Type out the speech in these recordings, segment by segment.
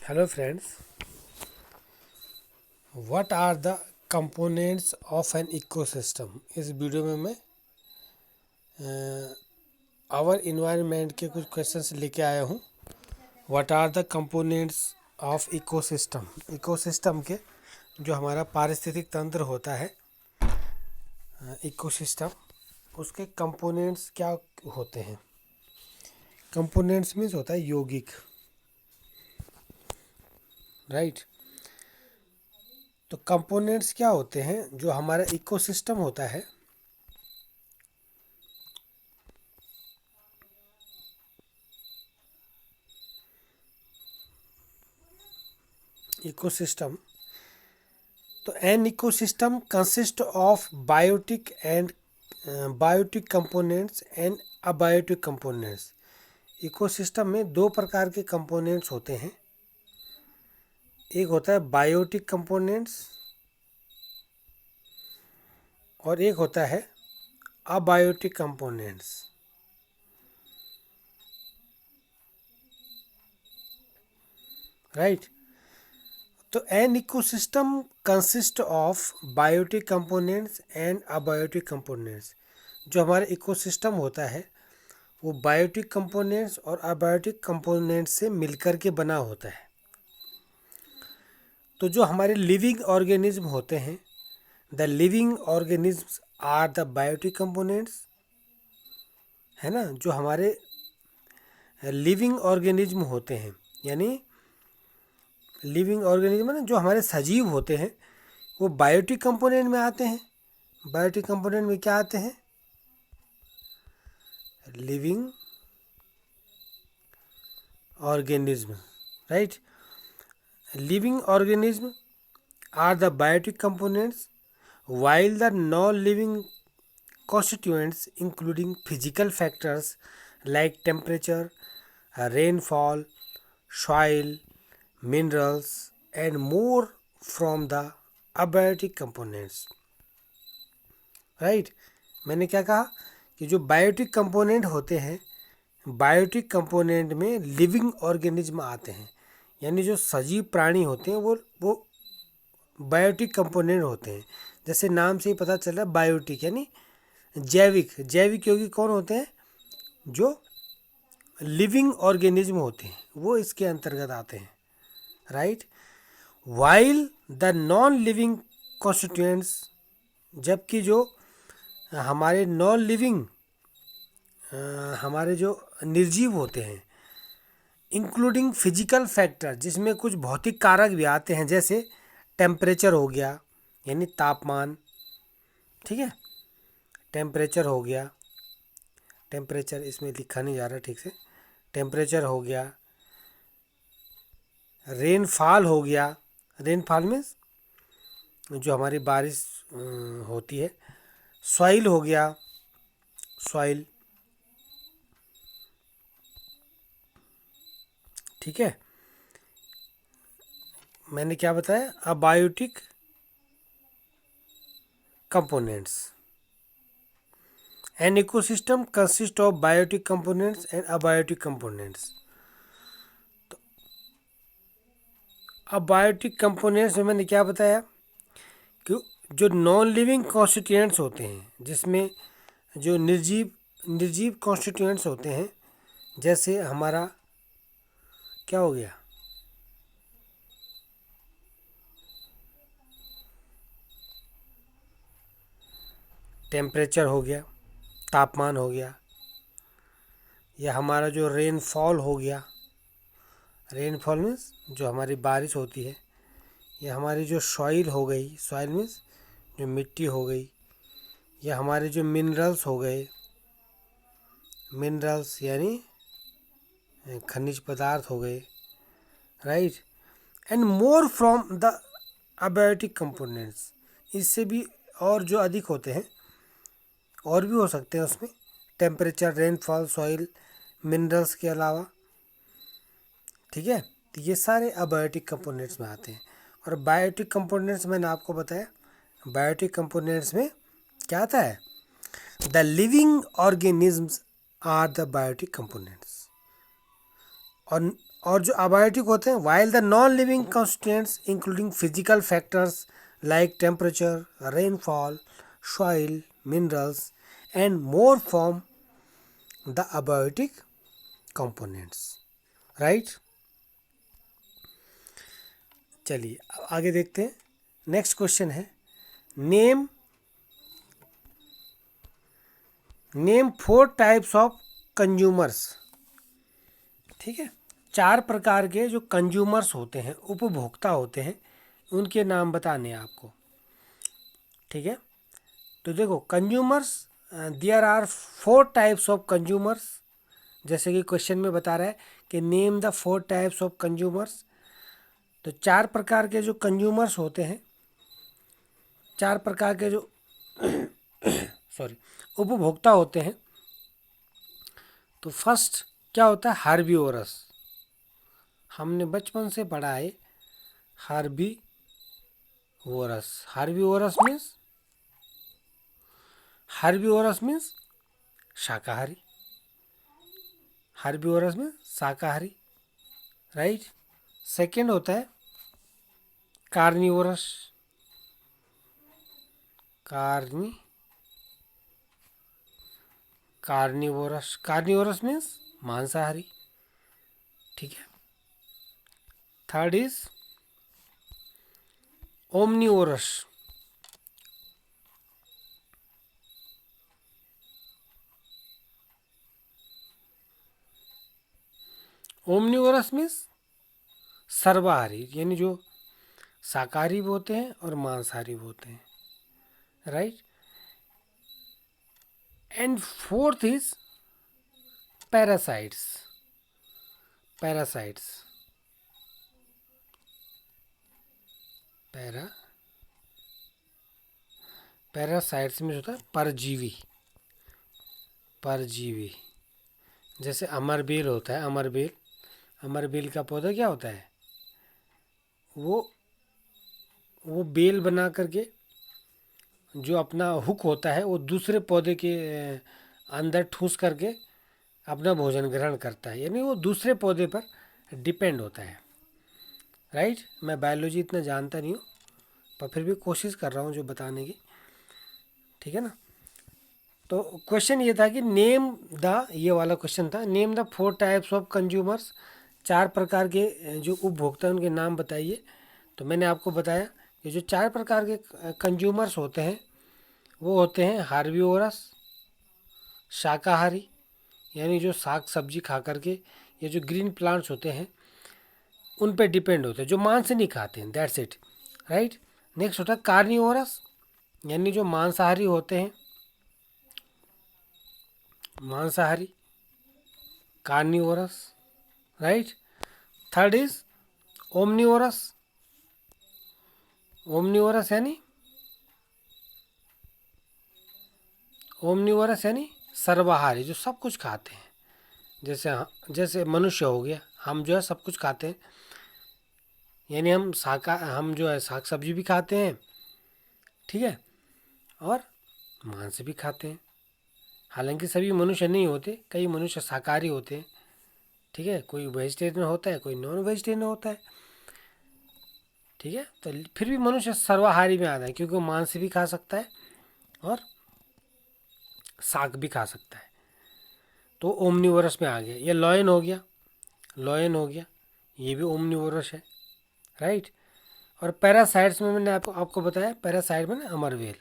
Hello friends, what are the components of an ecosystem. इस video में मैं our environment के कुछ क्वेश्चंस लेके आया हूँ। What are the components of ecosystem. Ecosystem के जो हमारा पारिस्थितिक तंत्र होता है, इकोसिस्टम, उसके कंपोनेंट्स क्या होते हैं। कंपोनेंट्स मीन्स होता है यौगिक, राइट। तो कंपोनेंट्स क्या होते हैं जो हमारा इकोसिस्टम होता है। इकोसिस्टम, तो an ecosystem consist of biotic components and abiotic components. Ecosystem में दो प्रकार के कंपोनेंट्स होते हैं। एक होता है बायोटिक कंपोनेंट्स और एक होता है अबायोटिक कंपोनेंट्स, राइट। तो an ecosystem consist of biotic components and abiotic components. जो हमारा इकोसिस्टम होता है वो बायोटिक कंपोनेंट्स और अबायोटिक कंपोनेंट्स से मिलकर के बना होता है। तो जो हमारे लिविंग ऑर्गेनिज्म होते हैं, the living organisms are the biotic components, है ना। जो हमारे लिविंग ऑर्गेनिज्म होते हैं, यानी लिविंग ऑर्गेनिज्म ना, जो हमारे सजीव होते हैं, वो बायोटिक कंपोनेंट में आते हैं। बायोटिक कंपोनेंट में क्या आते हैं? Living organism, right. Living organism are the biotic components, while the non-living constituents including physical factors like temperature, rainfall, soil, minerals and more from the abiotic components, right। मैंने क्या कहा कि जो बायोटिक कंपोनेंट होते हैं, बायोटिक कंपोनेंट में living organism आते हैं, यानी जो सजीव प्राणी होते हैं वो बायोटिक कंपोनेंट होते हैं। जैसे नाम से ही पता चल रहा है, बायोटिक यानी जैविक। जैविक यौगिक कौन होते हैं? जो लिविंग ऑर्गेनिज्म होते हैं, वो इसके अंतर्गत आते हैं, right. While the non living constituents, जबकि जो हमारे नॉन लिविंग, हमारे जो निर्जीव होते हैं, इंक्लूडिंग फिजिकल फैक्टर, जिसमें कुछ भौतिक कारक भी आते हैं, जैसे टेम्परेचर हो गया, यानी तापमान, ठीक है। टेम्परेचर हो गया, टेम्परेचर इसमें लिखा नहीं जा रहा ठीक से। टेम्परेचर हो गया, रेनफॉल हो गया। रेनफॉल मीन्स जो हमारी बारिश होती है। सॉइल हो गया, सॉइल, ठीक है। मैंने क्या बताया? Abiotic components. An ecosystem consist of biotic components and abiotic components. Abiotic components में मैंने क्या बताया कि जो नॉन लिविंग कॉन्स्टिट्यूएंट्स होते हैं, जिसमें जो निर्जीव कॉन्स्टिट्यूएंट्स होते हैं, जैसे हमारा क्या हो गया? टेम्परेचर हो गया, तापमान हो गया, या हमारा जो रेनफॉल हो गया। रेनफॉल मीन्स जो हमारी बारिश होती है, या हमारी जो सॉइल हो गई, सॉइल मीन्स जो मिट्टी हो गई, या हमारे जो मिनरल्स हो गए, मिनरल्स यानी खनिज पदार्थ हो गए, right. And more from the abiotic components, इससे भी और जो अधिक होते हैं, और भी हो सकते हैं उसमें, टेम्परेचर, रेनफॉल, सॉइल, मिनरल्स के अलावा, ठीक है। तो ये सारे अबायोटिक कंपोनेंट्स में आते हैं। और बायोटिक कंपोनेंट्स मैंने आपको बताया, बायोटिक कंपोनेंट्स में क्या आता है? The living organisms are the biotic components. और जो अबायोटिक होते हैं, while the non living constituents including physical factors like temperature, rainfall, soil, minerals and more form the abiotic components, right. चलिए अब आगे देखते हैं। नेक्स्ट क्वेश्चन है, नेम 4 टाइप्स ऑफ कंज्यूमर्स। ठीक है, 4 प्रकार के जो कंज्यूमर्स होते हैं, उपभोक्ता होते हैं, उनके नाम बताने हैं आपको। ठीक है, तो देखो consumers, there are 4 types of consumers. जैसे कि क्वेश्चन में बता रहा है कि name the 4 types of consumers. तो 4 प्रकार के जो कंज्यूमर्स होते हैं, 4 प्रकार के जो सॉरी उपभोक्ता होते हैं। तो फर्स्ट क्या होता है, हार्बीवोरस। हमने बचपन से पढ़ा है हार्बीवोरस। हार्बीवोरस मीन्स शाकाहारी। हार्बीवोरस में शाकाहारी, राइट। सेकंड होता है कार्निवोरस। कार्निवोरस मीन्स मांसाहारी। ठीक है। Third is omnivorous. Omnivorous means सर्वाहारी, यानी जो शाकाहारी भी होते हैं और मांसाहारी भी होते हैं, right. And fourth is parasites. Parasites में होता है परजीवी। जैसे अमरबेल होता है, अमरबेल का पौधा क्या होता है, वो बेल बना करके जो अपना हुक होता है वो दूसरे पौधे के अंदर ठूस करके अपना भोजन ग्रहण करता है, यानी वो दूसरे पौधे पर डिपेंड होता है, राइट। मैं बायोलॉजी इतना जानता नहीं हूँ, पर फिर भी कोशिश कर रहा हूँ जो बताने की। ठीक है ना। तो क्वेश्चन ये था कि ये वाला क्वेश्चन था, name the 4 types of consumers. 4 प्रकार के जो उपभोक्ता उनके नाम बताइए। तो मैंने आपको बताया कि जो 4 प्रकार के कंज्यूमर्स होते हैं वो होते हैं हार्बीवोरस, शाकाहारी, यानी जो साग सब्जी खा करके, ये जो ग्रीन प्लांट्स होते हैं उन पे डिपेंड होते हैं, जो मांस नहीं खाते हैं, दैट्स इट, राइट। नेक्स्ट होता है कार्निवोरस, यानी जो मांसाहारी होते हैं, carnivorous, right. Third is omnivorous. Omnivorous यानी सर्वाहारी, जो सब कुछ खाते हैं। जैसे मनुष्य हो गया, हम जो है सब कुछ खाते हैं, यानी हम जो है साग सब्जी भी खाते हैं, ठीक है, और मांस भी खाते हैं। हालांकि सभी मनुष्य नहीं होते, कई मनुष्य शाकाहारी होते हैं, ठीक है, कोई वेजिटेरियन होता है, कोई नॉन वेजिटेरियन होता है, ठीक है। तो फिर भी मनुष्य सर्वाहारी में आता है, क्योंकि वो मांस भी खा सकता है और साग भी खा सकता है। तो ओमनिवोरस में आ गया। ये लॉयन हो गया, ये भी ओमनिवोरस है, राइट। और पैरासाइट्स में मैंने आपको बताया, पैरासाइट में ना अमरवेल।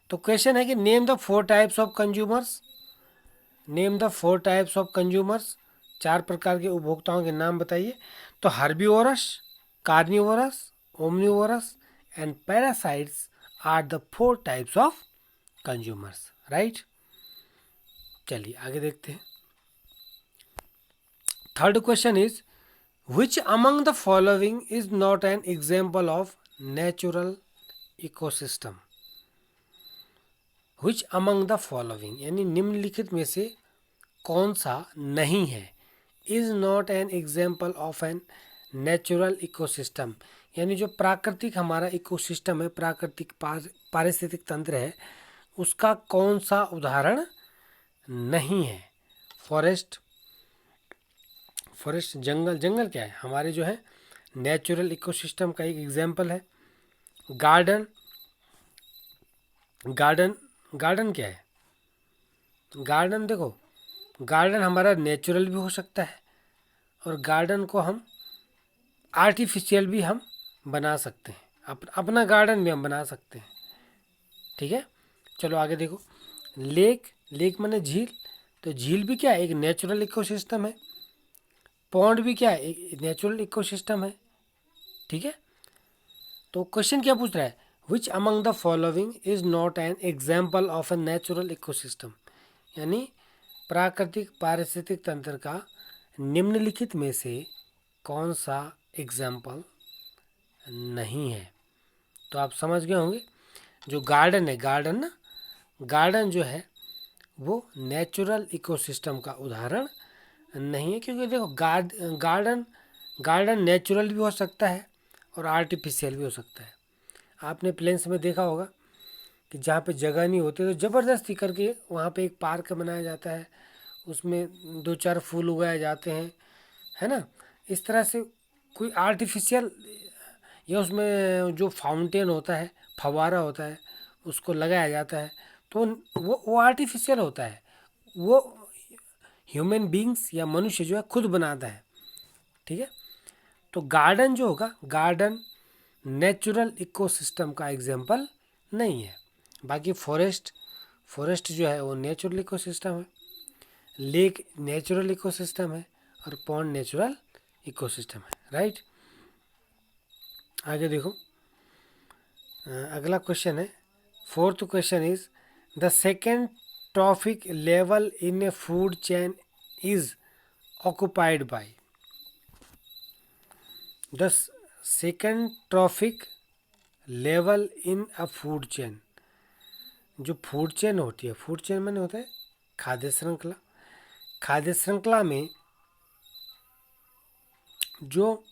तो क्वेश्चन है कि name the 4 types of consumers. 4 प्रकार के उपभोक्ताओं के नाम बताइए। तो herbivorous, carnivorous, omnivorous and parasites are the 4 types of consumers, right. चलिए आगे देखते हैं। Third question is, which among the following is not an example of natural ecosystem? which among the following यानी निम्नलिखित में से कौन सा नहीं है, is not an example of an natural ecosystem, यानी जो प्राकृतिक हमारा इकोसिस्टम है, प्राकृतिक पारिस्थितिक तंत्र है, उसका कौन सा उदाहरण नहीं है। फॉरेस्ट जंगल, जंगल क्या है, हमारे जो है नेचुरल इकोसिस्टम का एक एग्जाम्पल है। गार्डन, गार्डन गार्डन क्या है, गार्डन देखो, गार्डन हमारा नेचुरल भी हो सकता है और गार्डन को हम आर्टिफिशियल भी हम बना सकते हैं, अपना गार्डन भी हम बना सकते हैं। ठीक है, चलो आगे देखो। लेक, लेक माने झील, तो झील भी क्या है, एक नेचुरल इकोसिस्टम है। पॉन्ड भी क्या है, एक नेचुरल इकोसिस्टम है। ठीक है, तो क्वेश्चन क्या पूछ रहा है, which among the following is not an example of a natural ecosystem, यानी प्राकृतिक पारिस्थितिक तंत्र का निम्नलिखित में से कौन सा एग्जाम्पल नहीं है। तो आप समझ गए होंगे, जो गार्डन है, गार्डन ना, गार्डन जो है वो नेचुरल इकोसिस्टम का उदाहरण नहीं है, क्योंकि देखो गार्डन, गार्डन नेचुरल भी हो सकता है और आर्टिफिशियल भी हो सकता है। आपने प्लेन्स में देखा होगा कि जहाँ पे जगह नहीं होती तो ज़बरदस्ती करके वहाँ पे एक पार्क बनाया जाता है, उसमें दो चार फूल उगाए जाते हैं, है ना। इस तरह से कोई आर्टिफिशियल, या उसमें जो फाउंटेन होता है, फव्वारा होता है, उसको लगाया जाता है, तो वो आर्टिफिशियल होता है, वो ह्यूमन बींग्स या मनुष्य जो है खुद बनाता है। ठीक है, तो गार्डन जो होगा, गार्डन नेचुरल इकोसिस्टम का एग्जाम्पल नहीं है। बाकी फॉरेस्ट, फॉरेस्ट जो है वो नेचुरल इकोसिस्टम है, लेक नेचुरल इकोसिस्टम है और पॉन्ड नेचुरल इकोसिस्टम है। राइट, आगे देखो। अगला क्वेश्चन है, fourth question is, the second trophic level in A food chain is occupied by, the second trophic level in a food chain, जो food chain होती है, फूड चेन मैंने होता है खाद्य श्रृंखला, खाद्य श्रृंखला में जो